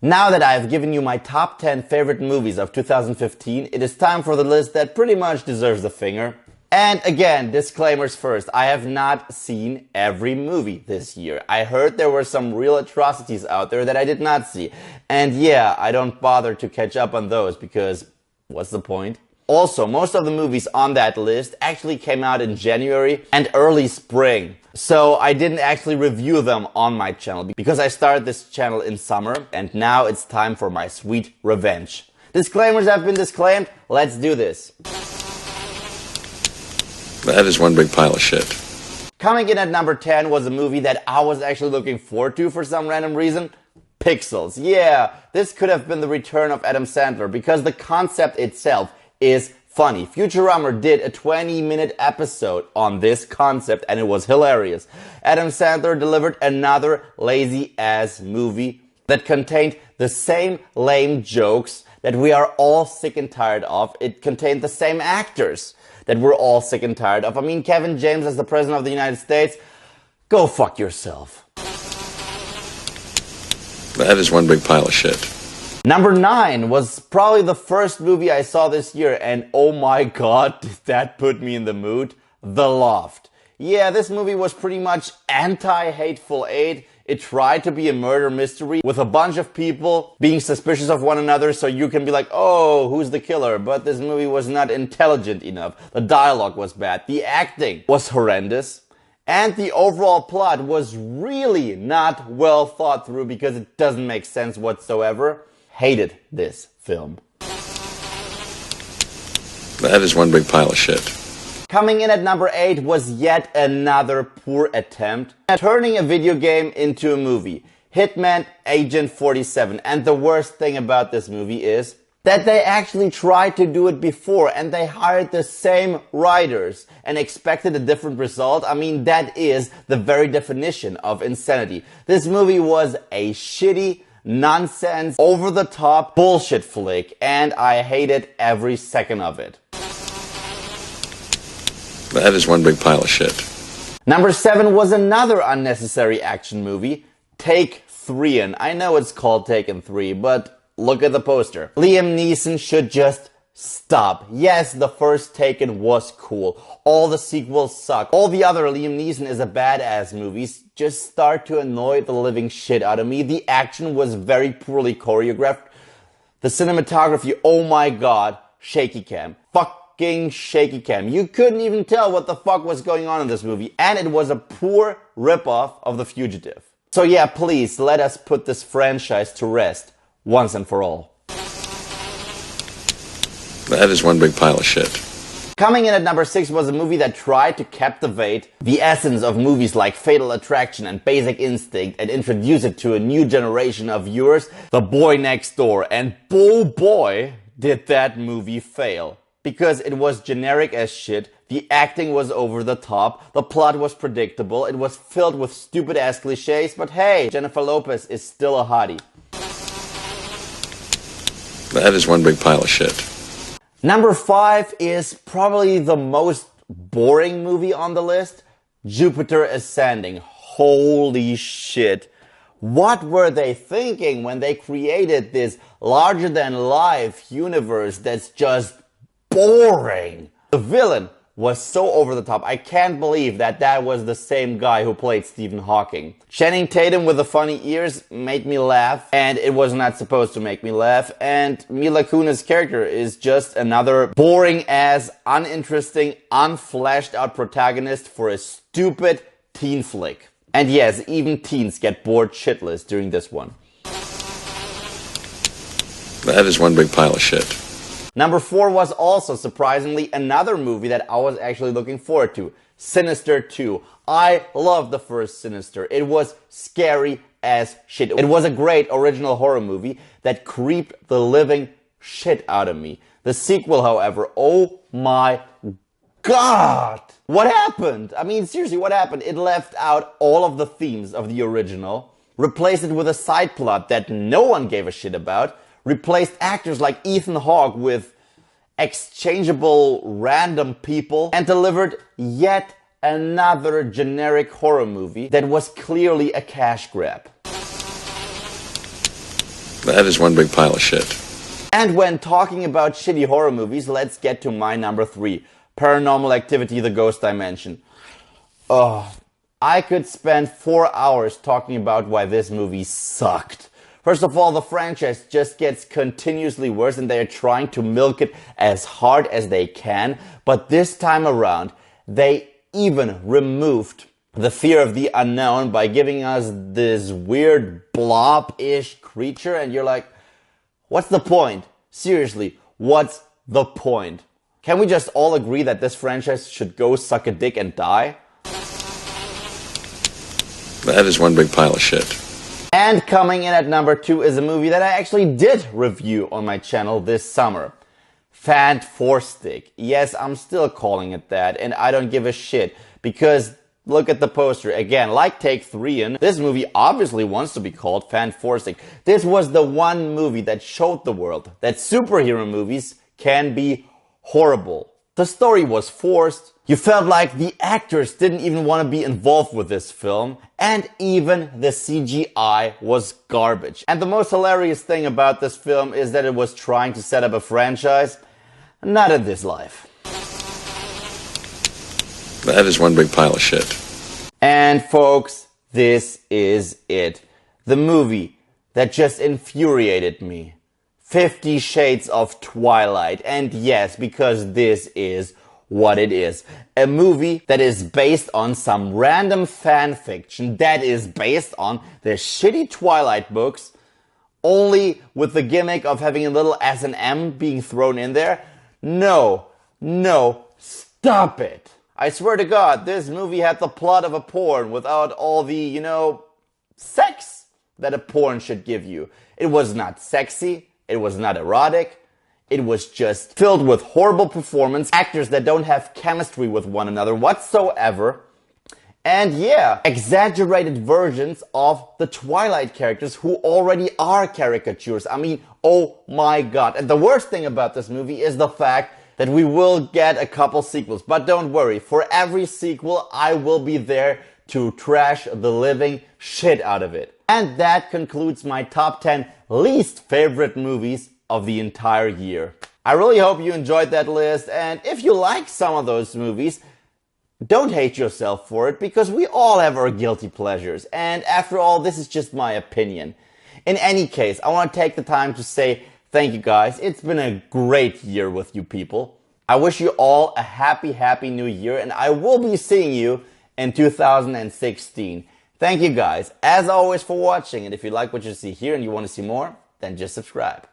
Now that I've given you my top 10 favorite movies of 2015, it is time for the list that pretty much deserves a finger. And again, disclaimers first, I have not seen every movie this year. I heard there were some real atrocities out there that I did not see. And yeah, I don't bother to catch up on those because what's the point? Also, most of the movies on that list actually came out in January and early spring. So I didn't actually review them on my channel because I started this channel in summer and now it's time for my sweet revenge. Disclaimers have been disclaimed, let's do this. That is one big pile of shit. Coming in at number 10 was a movie that I was actually looking forward to for some random reason. Pixels. Yeah, this could have been the return of Adam Sandler because the concept itself is funny. Futurama did a 20-minute episode on this concept and it was hilarious. Adam Sandler delivered another lazy-ass movie that contained the same lame jokes that we are all sick and tired of. It contained the same actors that we're all sick and tired of. I mean, Kevin James as the President of the United States, go fuck yourself. That is one big pile of shit. Number 9 was probably the first movie I saw this year, and oh my god, did that put me in the mood. The Loft. Yeah, this movie was pretty much anti-Hateful Eight. It tried to be a murder mystery with a bunch of people being suspicious of one another so you can be like, oh, who's the killer? But this movie was not intelligent enough. The dialogue was bad. The acting was horrendous. And the overall plot was really not well thought through because it doesn't make sense whatsoever. Hated this film. That is one big pile of shit. Coming in at number 8 was yet another poor attempt at turning a video game into a movie. Hitman Agent 47. And the worst thing about this movie is that they actually tried to do it before and they hired the same writers and expected a different result. I mean, that is the very definition of insanity. This movie was a shitty, nonsense, over-the-top bullshit flick and I hated every second of it. That is one big pile of shit. Number 7 was another unnecessary action movie, Taken. I know it's called Taken 3, but look at the poster. Liam Neeson should just stop. Yes, the first Taken was cool. All the sequels suck. All the other Liam Neeson is a badass movies just start to annoy the living shit out of me. The action was very poorly choreographed. The cinematography, oh my god, shaky cam. Fucking shaky cam. You couldn't even tell what the fuck was going on in this movie. And it was a poor ripoff of The Fugitive. So yeah, please, let us put this franchise to rest once and for all. That is one big pile of shit. Coming in at number 6 was a movie that tried to captivate the essence of movies like Fatal Attraction and Basic Instinct and introduce it to a new generation of viewers, The Boy Next Door. And boy, did that movie fail. Because it was generic as shit, the acting was over the top, the plot was predictable, it was filled with stupid ass cliches, but hey, Jennifer Lopez is still a hottie. That is one big pile of shit. Number 5 is probably the most boring movie on the list, Jupiter Ascending. Holy shit. What were they thinking when they created this larger-than-life universe that's just boring? The villain was so over the top. I can't believe that that was the same guy who played Stephen Hawking. Channing Tatum with the funny ears made me laugh, and it was not supposed to make me laugh. And Mila Kunis' character is just another boring-ass, uninteresting, unflashed out protagonist for a stupid teen flick. And yes, even teens get bored shitless during this one. That is one big pile of shit. Number 4 was also, surprisingly, another movie that I was actually looking forward to. Sinister II. I loved the first Sinister. It was scary as shit. It was a great original horror movie that creeped the living shit out of me. The sequel, however, oh my god! What happened? I mean, seriously, what happened? It left out all of the themes of the original, replaced it with a side plot that no one gave a shit about, replaced actors like Ethan Hawke with exchangeable random people, and delivered yet another generic horror movie that was clearly a cash grab. That is one big pile of shit. And when talking about shitty horror movies, let's get to my number 3, Paranormal Activity, The Ghost Dimension. Oh, I could spend 4 hours talking about why this movie sucked. First of all, the franchise just gets continuously worse and they're trying to milk it as hard as they can. But this time around, they even removed the fear of the unknown by giving us this weird blob-ish creature. And you're like, what's the point? Seriously, what's the point? Can we just all agree that this franchise should go suck a dick and die? That is one big pile of shit. And coming in at number 2 is a movie that I actually did review on my channel this summer. Fan-4-stick. Yes, I'm still calling it that, and I don't give a shit. Because, look at the poster. Again, like Take 3 in, this movie obviously wants to be called Fan-4-stick. This was the one movie that showed the world that superhero movies can be horrible. The story was forced. You felt like the actors didn't even want to be involved with this film. And even the CGI was garbage. And the most hilarious thing about this film is that it was trying to set up a franchise. Not in this life. That is one big pile of shit. And folks, this is it. The movie that just infuriated me. 50 Shades of Twilight. And yes, because this is what it is. A movie that is based on some random fan fiction that is based on the shitty Twilight books, only with the gimmick of having a little S&M being thrown in there. No, stop it. I swear to God, this movie had the plot of a porn without all the, sex that a porn should give you. It was not sexy. It was not erotic. It was just filled with horrible performance, actors that don't have chemistry with one another whatsoever. And yeah, exaggerated versions of the Twilight characters who already are caricatures. I mean, oh my God. And the worst thing about this movie is the fact that we will get a couple sequels. But don't worry, for every sequel, I will be there to trash the living shit out of it. And that concludes my top 10 least favorite movies of the entire year. I really hope you enjoyed that list, and if you like some of those movies, don't hate yourself for it, because we all have our guilty pleasures, and after all, this is just my opinion. In any case, I want to take the time to say thank you guys. It's been a great year with you people. I wish you all a happy new year, and I will be seeing you in 2016. Thank you guys, as always, for watching, and if you like what you see here and you want to see more, then just subscribe.